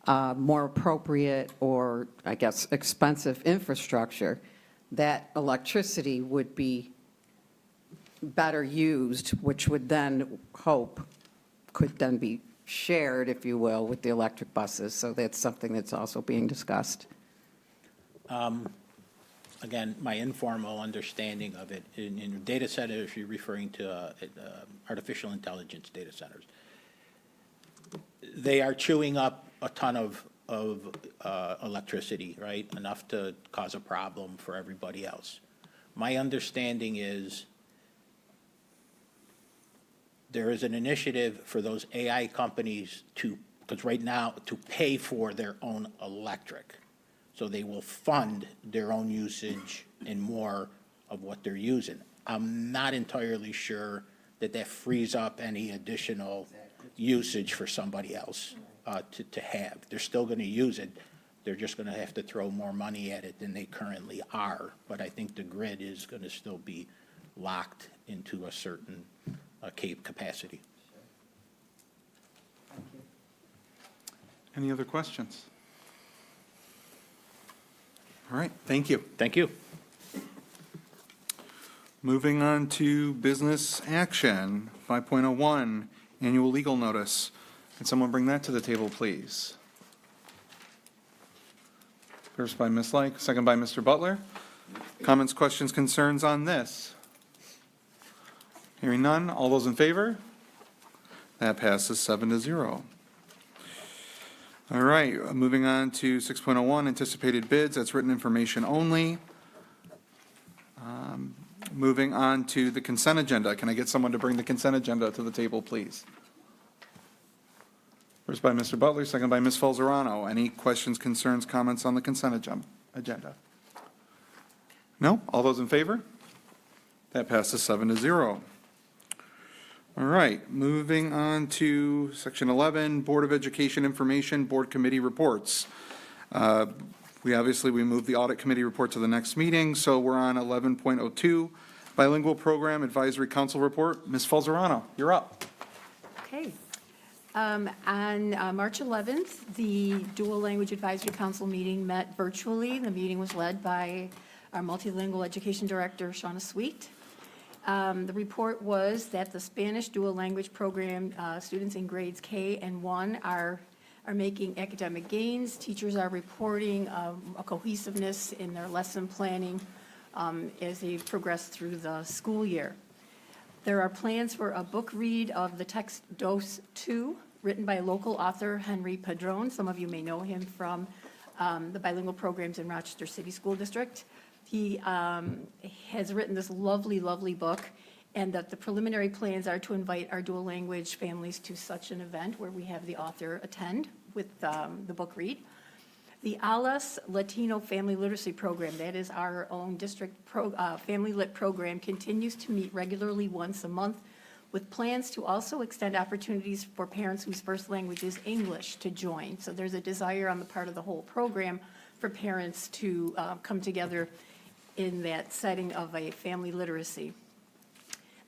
more appropriate or, I guess, expensive infrastructure, that electricity would be better used, which would then could then be shared, if you will, with the electric buses. So that's something that's also being discussed. Again, my informal understanding of it, in data centers, you're referring to artificial intelligence data centers. They are chewing up a ton of electricity, right? Enough to cause a problem for everybody else. My understanding is there is an initiative for those AI companies because right now, to pay for their own electric. So they will fund their own usage and more of what they're using. I'm not entirely sure that frees up any additional usage for somebody else to have. They're still going to use it. They're just going to have to throw more money at it than they currently are. But I think the grid is going to still be locked into a certain capacity. Any other questions? All right, thank you. Thank you. Moving on to business action, 5.01, annual legal notice. Can someone bring that to the table, please? First by Ms. Lyke, second by Mr. Butler. Comments, questions, concerns on this? Hearing none, all those in favor? That passes 7-0. All right, moving on to 6.01, anticipated bids, that's written information only. Moving on to the consent agenda. Can I get someone to bring the consent agenda to the table, please? First by Mr. Butler, second by Ms. Falzarano. Any questions, concerns, comments on the consent agenda? No? All those in favor? That passes 7-0. All right, moving on to Section 11, Board of Education Information, Board Committee Reports. We moved the Audit Committee report to the next meeting, so we're on 11.02, Bilingual Program Advisory Council Report. Ms. Falzarano, you're up. Okay. On March 11th, the Dual Language Advisory Council meeting met virtually. The meeting was led by our Multilingual Education Director, Shauna Sweet. The report was that the Spanish dual language program students in grades K and 1 are making academic gains. Teachers are reporting a cohesiveness in their lesson planning as they progress through the school year. There are plans for a book read of the text Dos 2, written by local author Henry Padron. Some of you may know him from the bilingual programs in Rochester City School District. He has written this lovely, lovely book, and that the preliminary plans are to invite our dual language families to such an event where we have the author attend with the book read. The ALAS Latino Family Literacy Program, that is our own district family lit program, continues to meet regularly once a month with plans to also extend opportunities for parents whose first language is English to join. So there's a desire on the part of the whole program for parents to come together in that setting of a family literacy.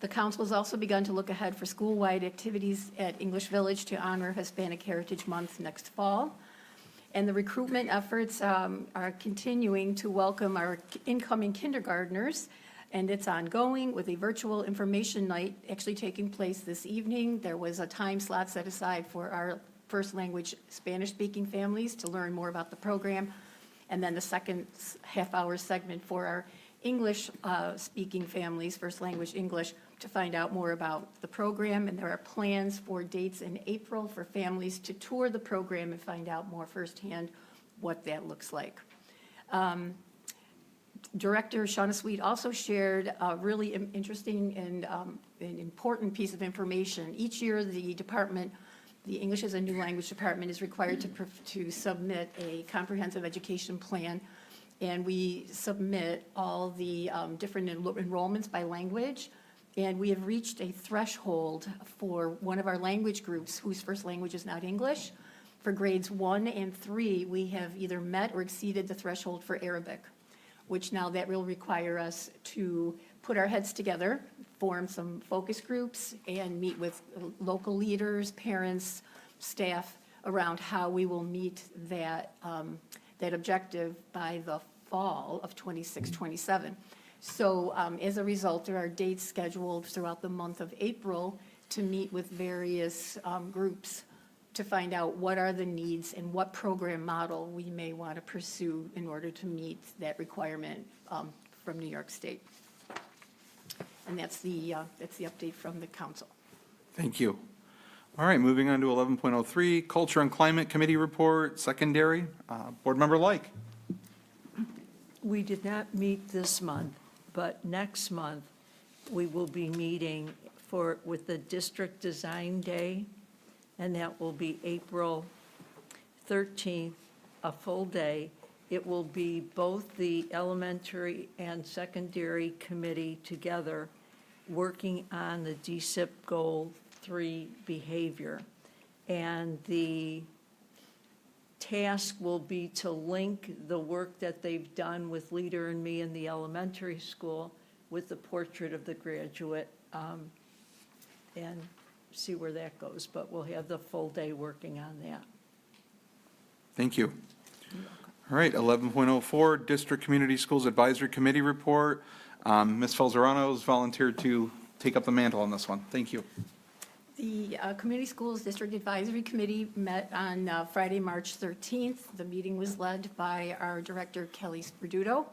The council has also begun to look ahead for school-wide activities at English Village to honor Hispanic Heritage Month next fall. And the recruitment efforts are continuing to welcome our incoming kindergartners, and it's ongoing with a virtual information night actually taking place this evening. There was a time slot set aside for our first language Spanish-speaking families to learn more about the program, and then the second half-hour segment for our English-speaking families, first language English, to find out more about the program. And there are plans for dates in April for families to tour the program and find out more firsthand what that looks like. Director Shauna Sweet also shared a really interesting and an important piece of information. Each year, the department, the English as a New Language Department, is required to submit a comprehensive education plan, and we submit all the different enrollments by language. And we have reached a threshold for one of our language groups whose first language is not English. For grades 1 and 3, we have either met or exceeded the threshold for Arabic. which now that will require us to put our heads together, form some focus groups, and meet with local leaders, parents, staff, around how we will meet that, that objective by the fall of 26, 27. So as a result, there are dates scheduled throughout the month of April to meet with various groups to find out what are the needs and what program model we may want to pursue in order to meet that requirement from New York State. And that's the update from the council. Thank you. All right, moving on to 11.03, Culture and Climate Committee Report, Secondary. Board Member Like. We did not meet this month, but next month, we will be meeting with the District Design Day, and that will be April 13th, a full day. It will be both the elementary and secondary committee together working on the DSIP Goal 3 behavior. And the task will be to link the work that they've done with Leader and Me in the elementary school with the portrait of the graduate, and see where that goes. But we'll have the full day working on that. Thank you. All right, 11.04, District Community Schools Advisory Committee Report. Ms. Falzerano has volunteered to take up the mantle on this one. Thank you. The Community Schools District Advisory Committee met on Friday, March 13th. The meeting was led by our director, Kelly Sperduto.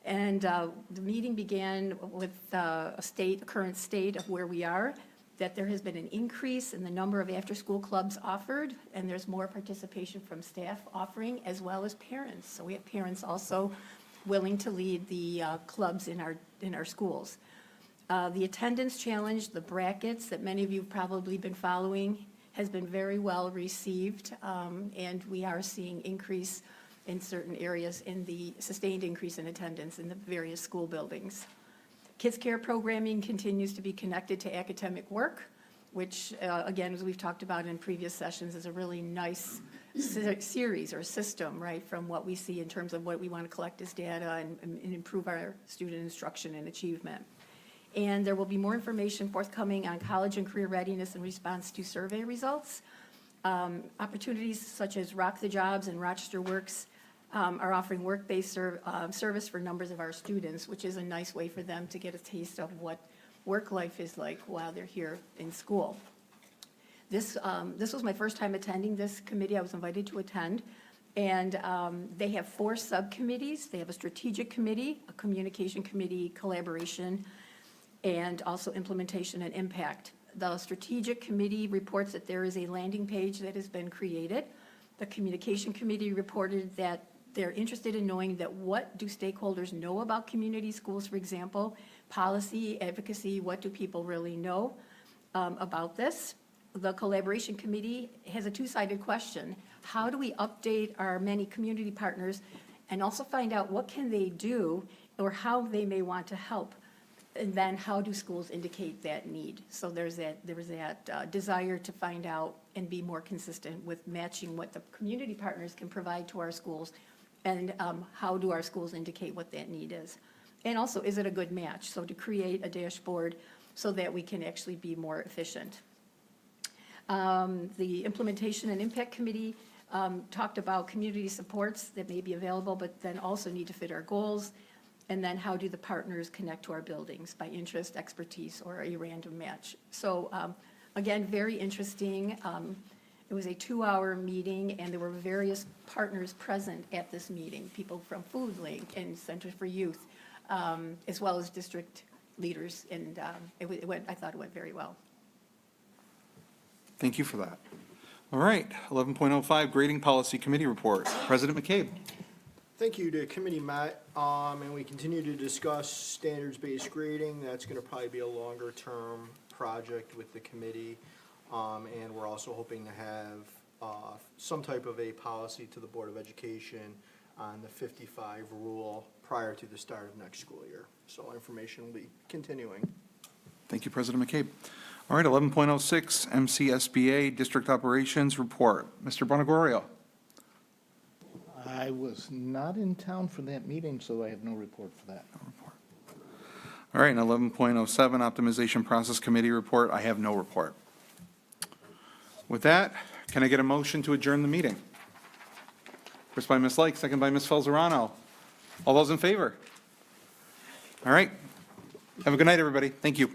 And the meeting began with a current state of where we are, that there has been an increase in the number of after-school clubs offered, and there's more participation from staff offering, as well as parents. So we have parents also willing to lead the clubs in our schools. The attendance challenge, the brackets that many of you have probably been following, has been very well received, and we are seeing increase in certain areas in the sustained increase in attendance in the various school buildings. Kids Care programming continues to be connected to academic work, which, again, as we've talked about in previous sessions, is a really nice series or system, right, from what we see in terms of what we want to collect as data and improve our student instruction and achievement. And there will be more information forthcoming on college and career readiness in response to survey results. Opportunities such as Rock the Jobs and Rochester Works are offering work-based service for numbers of our students, which is a nice way for them to get a taste of what work life is like while they're here in school. This was my first time attending this committee. I was invited to attend. And they have 4 subcommittees. They have a strategic committee, a communication committee, collaboration, and also implementation and impact. The strategic committee reports that there is a landing page that has been created. The communication committee reported that they're interested in knowing that what do stakeholders know about community schools, for example, policy, advocacy, what do people really know about this? The collaboration committee has a 2-sided question. How do we update our many community partners and also find out what can they do or how they may want to help? And then how do schools indicate that need? So there was that desire to find out and be more consistent with matching what the community partners can provide to our schools, and how do our schools indicate what that need is? And also, is it a good match? So to create a dashboard so that we can actually be more efficient. The Implementation and Impact Committee talked about community supports that may be available, but then also need to fit our goals. And then how do the partners connect to our buildings by interest, expertise, or a random match? So again, very interesting. It was a 2-hour meeting, and there were various partners present at this meeting, people from Food Link and Center for Youth, as well as district leaders, and I thought it went very well. Thank you for that. All right, 11.05, Grading Policy Committee Report. President McCabe. Thank you. The committee met, and we continue to discuss standards-based grading. That's going to probably be a longer-term project with the committee, and we're also hoping to have some type of a policy to the Board of Education on the 55 rule prior to the start of next school year. So information will be continuing. Thank you, President McCabe. All right, 11.06, MCSBA District Operations Report. Mr. Bonagorio. I was not in town for that meeting, so I have no report for that. All right, and 11.07, Optimization Process Committee report, I have no report. With that, can I get a motion to adjourn the meeting? First by Ms. Lake, second by Ms. Felzerano. All those in favor? All right. Have a good night, everybody. Thank you.